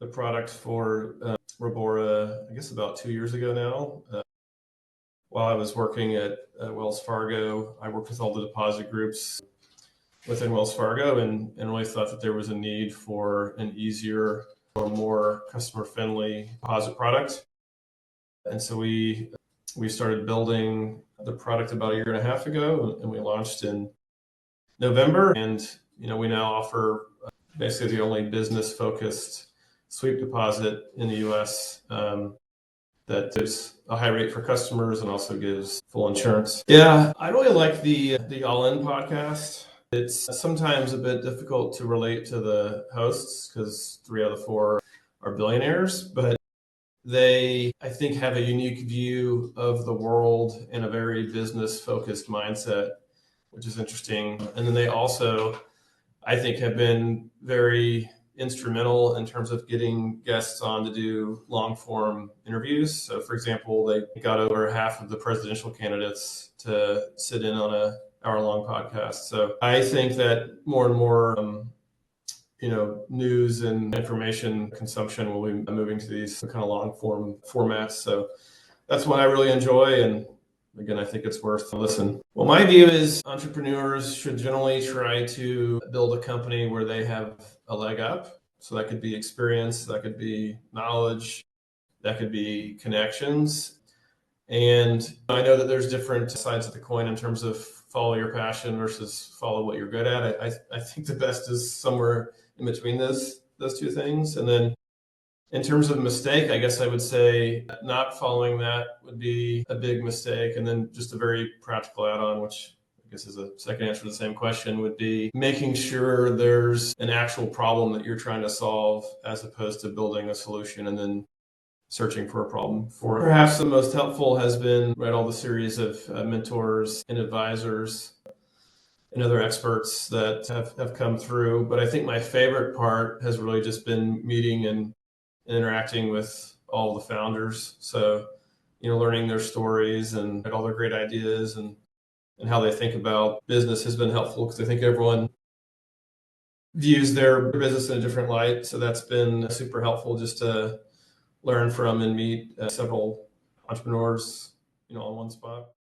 the product for Robora, I guess about 2 years ago now. While I was working at Wells Fargo, I worked with all the deposit groups within Wells Fargo and really thought that there was a need for an easier or more customer-friendly deposit product. And so we started building the product about 1.5 years ago, and we launched in November. And we now offer basically the only business-focused sweep deposit in the U.S. That gives a high rate for customers and also gives full insurance. Yeah, I really like the All In podcast. It's sometimes a bit difficult to relate to the hosts because 3 out of the 4 are billionaires, but they, I think, have a unique view of the world and a very business-focused mindset, which is interesting. And then they also, I think, have been very instrumental in terms of getting guests on to do long-form interviews. So, for example, they got over half of the presidential candidates to sit in on an hour-long podcast. So I think that more and more news and information consumption will be moving to these kind of long form formats. So that's what I really enjoy. And again, I think it's worth a listen. Well, my view is entrepreneurs should generally try to build a company where they have a leg up. So that could be experience, that could be knowledge, that could be connections. And I know that there's different sides of the coin in terms of follow your passion versus follow what you're good at. I think the best is somewhere in between those two things. And then in terms of mistake, I guess I would say not following that would be a big mistake. And then just a very practical add-on, which I guess is a second answer to the same question, would be making sure there's an actual problem that you're trying to solve as opposed to building a solution and then searching for a problem for it. Perhaps the most helpful has been all the series of mentors and advisors and other experts that have come through. But I think my favorite part has really just been meeting and interacting with all the founders. So, learning their stories and all their great ideas and how they think about business has been helpful because I think everyone views their business in a different light. So that's been super helpful just to learn from and meet several entrepreneurs, on one spot.